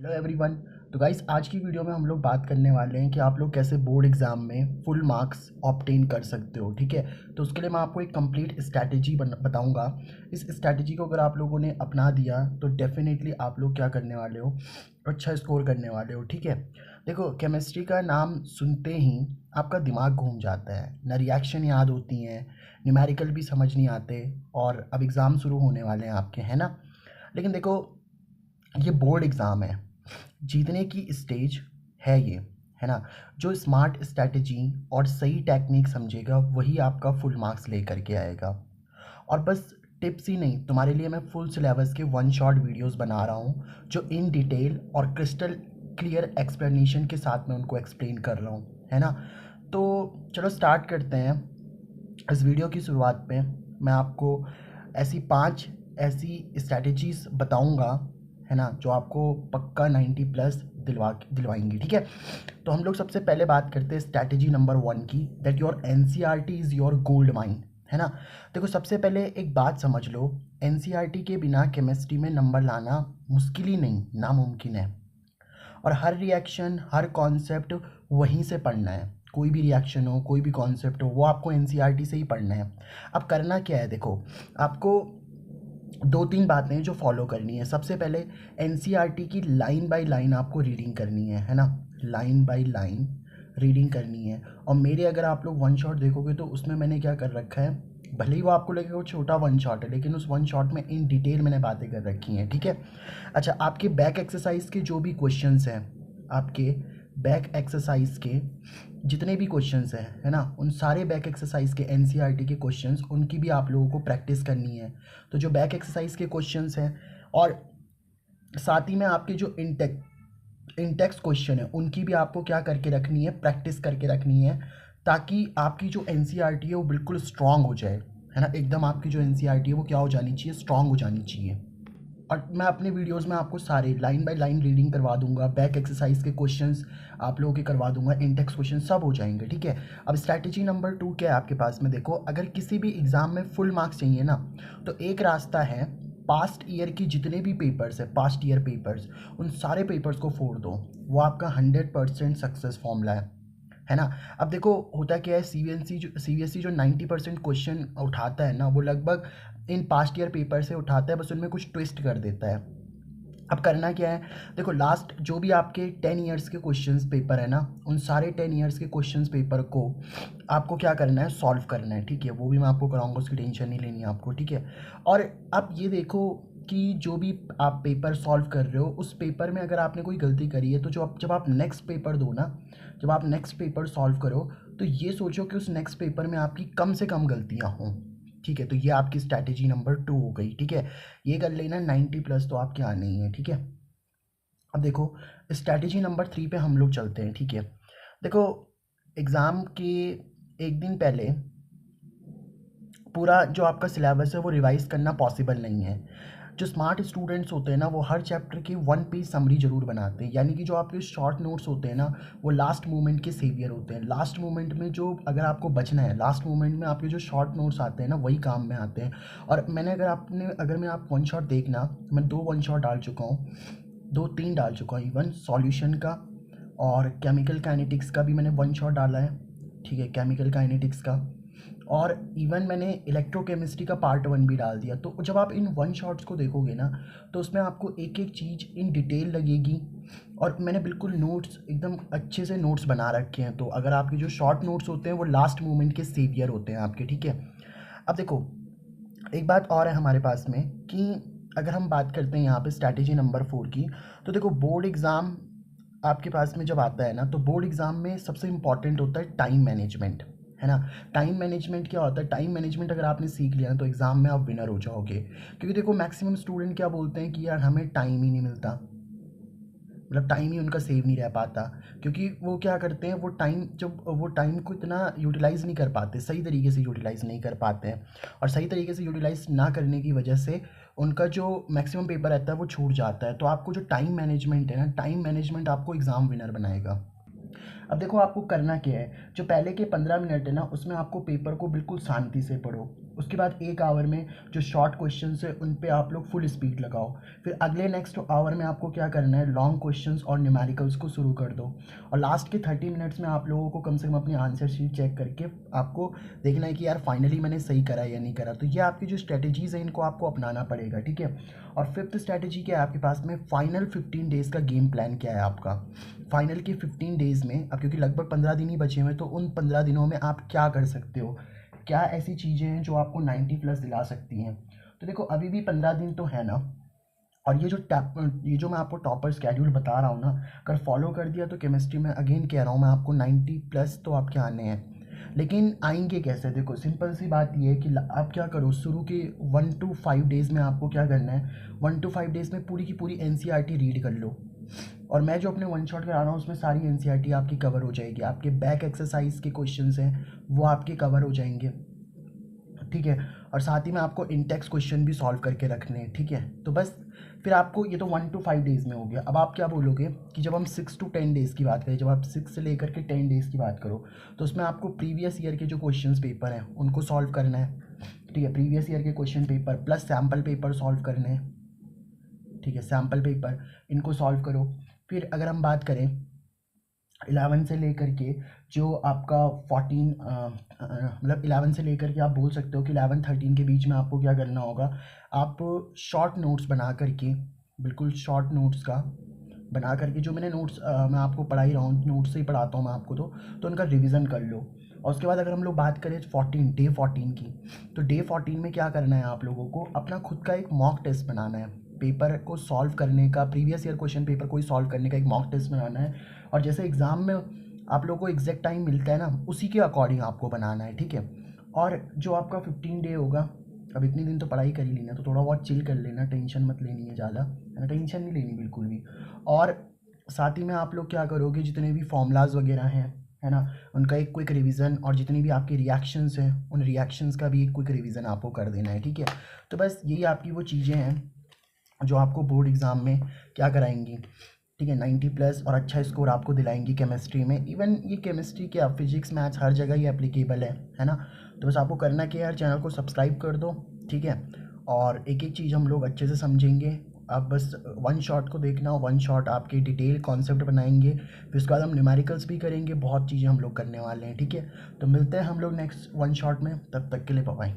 Hello everyone. तो guys आज की वीडियो में हम लोग बात करने वाले हैं कि आप लोग कैसे बोर्ड एग्ज़ाम में फुल मार्क्स ऑब्टेन कर सकते हो। ठीक है, तो उसके लिए मैं आपको एक कंप्लीट स्ट्रैटेजी बताऊंगा। इस स्ट्रैटेजी को अगर आप लोगों ने अपना दिया तो डेफिनेटली आप लोग क्या करने वाले हो, अच्छा स्कोर करने वाले हो। ठीक है, देखो केमिस्ट्री का नाम सुनते ही आपका दिमाग घूम जाता है, ना रिएक्शन याद होती हैं, न्यूमेरिकल भी समझ नहीं आते, और अब एग्ज़ाम शुरू होने वाले हैं आपके, है ना। लेकिन देखो, ये बोर्ड एग्ज़ाम है, जीतने की स्टेज है ये, है ना। जो स्मार्ट स्ट्रैटेजी और सही टेक्निक समझेगा वही आपका फुल मार्क्स ले करके आएगा। और बस टिप्स ही नहीं, तुम्हारे लिए मैं फुल सिलेबस के वन शॉट वीडियोस बना रहा हूँ जो इन डिटेल और क्रिस्टल क्लियर एक्सप्लेनेशन के साथ में उनको एक्सप्लेन कर रहा हूँ, है ना। तो चलो स्टार्ट करते हैं। इस वीडियो की शुरुआत पे मैं आपको ऐसी 5 ऐसी स्ट्रैटेजीज़ बताऊंगा, है ना, जो आपको पक्का 90 प्लस दिलवाएंगी। ठीक है, तो हम लोग सबसे पहले बात करते हैं स्ट्रैटेजी नंबर 1 की, that your NCERT is your gold mine, है ना। देखो सबसे पहले एक बात समझ लो, एनसीईआरटी के बिना केमिस्ट्री में नंबर लाना मुश्किल ही नहीं, नामुमकिन है। और हर रिएक्शन, हर कॉन्सेप्ट वहीं से पढ़ना है। कोई भी रिएक्शन हो, कोई भी कॉन्सेप्ट हो, वो आपको एनसीईआरटी से ही पढ़ना है। अब करना क्या है, देखो आपको 2-3 बातें जो फॉलो करनी है। सबसे पहले एनसीईआरटी की लाइन बाय लाइन आपको रीडिंग करनी है ना, लाइन बाय लाइन रीडिंग करनी है। और मेरे अगर आप लोग वन शॉट देखोगे तो उसमें मैंने क्या कर रखा है, भले ही वो आपको लगे वो छोटा वन शॉट है, लेकिन उस वन शॉट में इन डिटेल मैंने बातें कर रखी हैं। ठीक है, अच्छा, आपके बैक एक्सरसाइज के जो भी क्वेश्चंस हैं, आपके बैक एक्सरसाइज के जितने भी क्वेश्चंस हैं, है ना, उन सारे बैक एक्सरसाइज के एनसीईआरटी के क्वेश्चंस, उनकी भी आप लोगों को प्रैक्टिस करनी है। तो जो बैक एक्सरसाइज के क्वेश्चंस हैं और साथ ही में आपके जो इंटेक्स क्वेश्चन है, उनकी भी आपको क्या करके रखनी है, प्रैक्टिस करके रखनी है, ताकि आपकी जो एनसीईआरटी है वो बिल्कुल स्ट्रांग हो जाए, है ना। एकदम आपकी जो एनसीईआरटी है वो क्या हो जानी चाहिए, स्ट्रांग हो जानी चाहिए। और मैं अपने वीडियोस में आपको सारे लाइन बाय लाइन रीडिंग करवा दूंगा, बैक एक्सरसाइज के क्वेश्चंस आप लोगों के करवा दूंगा, इंडेक्स क्वेश्चन सब हो जाएंगे। ठीक है, अब स्ट्रैटेजी नंबर 2 क्या है आपके पास में, देखो अगर किसी भी एग्ज़ाम में फुल मार्क्स चाहिए ना, तो एक रास्ता है, पास्ट ईयर की जितने भी पेपर्स है, पास्ट ईयर पेपर्स, उन सारे पेपर्स को फोड़ दो। वो आपका 100% सक्सेस फॉर्मूला है ना। अब देखो होता क्या है, सीबीएसई जो 90% क्वेश्चन उठाता है ना, वो लगभग इन पास्ट ईयर पेपर से उठाता है, बस उनमें कुछ ट्विस्ट कर देता है। अब करना क्या है, देखो लास्ट जो भी आपके 10 इयर्स के क्वेश्चंस पेपर है ना, उन सारे 10 इयर्स के क्वेश्चंस पेपर को आपको क्या करना है, सॉल्व करना है। ठीक है, वो भी मैं आपको कराऊंगा, उसकी टेंशन नहीं लेनी है आपको। ठीक है, और अब ये देखो कि जो भी आप पेपर सॉल्व कर रहे हो, उस पेपर में अगर आपने कोई गलती करी है, तो जब आप नेक्स्ट पेपर दो ना, जब आप नेक्स्ट पेपर सॉल्व करो, तो ये सोचो कि उस नेक्स्ट पेपर में आपकी कम से कम गलतियाँ हों। ठीक है, तो ये आपकी स्ट्रैटेजी नंबर 2 हो गई। ठीक है, ये कर लेना, 90 प्लस तो आपके आने ही है। ठीक है, अब देखो स्ट्रैटेजी नंबर 3 पे हम लोग चलते हैं। ठीक है, देखो एग्ज़ाम के एक दिन पहले पूरा जो आपका सिलेबस है वो रिवाइज करना पॉसिबल नहीं है। जो स्मार्ट स्टूडेंट्स होते हैं ना, वो हर चैप्टर की 1 पेज समरी ज़रूर बनाते हैं, यानी कि जो आपके शॉर्ट नोट्स होते हैं ना, वो लास्ट मोमेंट के सेवियर होते हैं। लास्ट मोमेंट में जो अगर आपको बचना है, लास्ट मोमेंट में आपके जो शॉर्ट नोट्स आते हैं ना, वही काम में आते हैं। और मैंने अगर मैं आप वन शॉट देखना, मैं 2 वन शॉट डाल चुका हूँ, 2-3 डाल चुका हूँ इवन, सॉल्यूशन का और केमिकल काइनेटिक्स का भी मैंने वन शॉट डाला है। ठीक है, केमिकल काइनेटिक्स का, और इवन मैंने इलेक्ट्रोकेमिस्ट्री का पार्ट 1 भी डाल दिया। तो जब आप इन वन शॉट्स को देखोगे ना, तो उसमें आपको एक एक चीज़ इन डिटेल लगेगी, और मैंने बिल्कुल नोट्स एकदम अच्छे से नोट्स बना रखे हैं। तो अगर आपके जो शॉर्ट नोट्स होते हैं वो लास्ट मोमेंट के सेवियर होते हैं आपके। ठीक है, अब देखो एक बात और है हमारे पास में, कि अगर हम बात करते हैं यहाँ पे स्ट्रैटेजी नंबर 4 की, तो देखो बोर्ड एग्ज़ाम आपके पास में जब आता है ना, तो बोर्ड एग्ज़ाम में सबसे इम्पॉर्टेंट होता है टाइम मैनेजमेंट, है ना। टाइम मैनेजमेंट क्या होता है, टाइम मैनेजमेंट अगर आपने सीख लिया ना, तो एग्ज़ाम में आप विनर हो जाओगे। क्योंकि देखो मैक्सिमम स्टूडेंट क्या बोलते हैं कि यार हमें टाइम ही नहीं मिलता, मतलब टाइम ही उनका सेव नहीं रह पाता। क्योंकि वो क्या करते हैं, वो टाइम को इतना यूटिलाइज़ नहीं कर पाते, सही तरीके से यूटिलाइज़ नहीं कर पाते हैं, और सही तरीके से यूटिलाइज़ ना करने की वजह से उनका जो मैक्सिमम पेपर रहता है वो छूट जाता है। तो आपको जो टाइम मैनेजमेंट है ना, टाइम मैनेजमेंट आपको एग्ज़ाम विनर बनाएगा। अब देखो आपको करना क्या है, जो पहले के 15 मिनट है ना, उसमें आपको पेपर को बिल्कुल शांति से पढ़ो, उसके बाद 1 आवर में जो शॉर्ट क्वेश्चंस है उन पे आप लोग फुल स्पीड लगाओ। फिर अगले नेक्स्ट आवर में आपको क्या करना है, लॉन्ग क्वेश्चंस और न्यूमेरिकल्स को शुरू कर दो। और लास्ट के 30 मिनट्स में आप लोगों को कम से कम अपनी आंसर शीट चेक करके आपको देखना है कि यार फाइनली मैंने सही करा या नहीं करा। तो ये आपकी जो स्ट्रेटजीज़ है इनको आपको अपनाना पड़ेगा, ठीक है। और फिफ्थ स्ट्रेटजी क्या है आपके पास में, फाइनल 15 डेज़ का गेम प्लान क्या है आपका। फाइनल के 15 डेज़ में अब क्योंकि लगभग 15 दिन ही बचे हुए हैं, तो उन 15 दिनों में आप क्या कर सकते हो, क्या ऐसी चीज़ें हैं जो आपको 90+ दिला सकती हैं। तो देखो अभी भी 15 दिन तो है ना, और ये जो मैं आपको टॉपर स्केड्यूल बता रहा हूँ ना, अगर फॉलो कर दिया तो केमिस्ट्री में अगेन कह रहा हूँ मैं आपको 90+ तो आपके आने हैं। लेकिन आएंगे कैसे, देखो सिंपल सी बात ये है कि आप क्या करो, शुरू के 1 to 5 डेज़ में आपको क्या करना है, 1 to 5 डेज़ में पूरी की पूरी NCERT रीड कर लो। और मैं जो अपने वन शॉट करा रहा हूँ उसमें सारी NCERT आपकी कवर हो जाएगी, आपके बैक एक्सरसाइज के क्वेश्चंस हैं वो आपके कवर हो जाएंगे, ठीक है। और साथ ही में आपको इंटेक्स क्वेश्चन भी सॉल्व करके रखने हैं, ठीक है। तो बस फिर आपको ये तो 1 to 5 डेज़ में हो गया। अब आप क्या बोलोगे कि जब हम 6 to 10 डेज़ की बात करें, जब आप 6 से लेकर के 10 डेज़ की बात करो, तो उसमें आपको प्रीवियस ईयर के जो क्वेश्चंस पेपर हैं उनको सॉल्व करना है, ठीक है। प्रीवियस ईयर के question paper plus sample paper solve करने हैं, ठीक है। सैम्पल पेपर इनको सॉल्व करो। फिर अगर हम बात करें 11 से लेकर के जो आपका 14 मतलब 11 से लेकर के आप बोल सकते हो कि 11-13 के बीच में आपको क्या करना होगा, आप शॉर्ट नोट्स बना करके, बिल्कुल शॉर्ट नोट्स का बना करके, जो मैंने नोट्स मैं आपको पढ़ा ही रहा हूँ, नोट्स से ही पढ़ाता हूँ मैं आपको, तो उनका रिवीजन कर लो। और उसके बाद अगर हम लोग बात करें डे 14 की, तो डे 14 में क्या करना है, आप लोगों को अपना खुद का एक मॉक टेस्ट बनाना है, पेपर को सॉल्व करने का, प्रीवियस ईयर क्वेश्चन पेपर को ही सॉल्व करने का एक मॉक टेस्ट बनाना है। और जैसे एग्ज़ाम में आप लोगों को एग्जैक्ट टाइम मिलता है ना, उसी के अकॉर्डिंग आपको बनाना है, ठीक है। और जो आपका 15 डे होगा, अब इतनी दिन तो पढ़ाई कर ही लेना, तो थोड़ा बहुत चिल कर लेना, टेंशन मत लेनी है ज़्यादा, है ना, टेंशन नहीं लेनी बिल्कुल भी। और साथ ही में आप लोग क्या करोगे, जितने भी फॉर्मूलाज वगैरह हैं, है ना, उनका एक क्विक रिवीजन, और जितनी भी आपके रिएक्शंस हैं उन रिएक्शंस का भी एक क्विक रिवीजन आपको कर देना है, ठीक है। तो बस यही आपकी वो चीज़ें हैं जो आपको बोर्ड एग्ज़ाम में क्या कराएंगी, ठीक है, 90+ और अच्छा स्कोर आपको दिलाएंगी केमिस्ट्री में। इवन ये केमिस्ट्री क्या, फिजिक्स मैथ्स हर जगह ही एप्लीकेबल है ना। तो बस आपको करना क्या है यार, चैनल को सब्सक्राइब कर दो, ठीक है। और एक एक चीज़ हम लोग अच्छे से समझेंगे। आप बस वन शॉट को देखना, वन शॉट आपके डिटेल कॉन्सेप्ट बनाएंगे, फिर उसके बाद हम न्यूमेरिकल्स भी करेंगे, बहुत चीज़ें हम लोग करने वाले हैं, ठीक है। तो मिलते हैं हम लोग नेक्स्ट वन शॉट में, तब तक के लिए बाय बाय।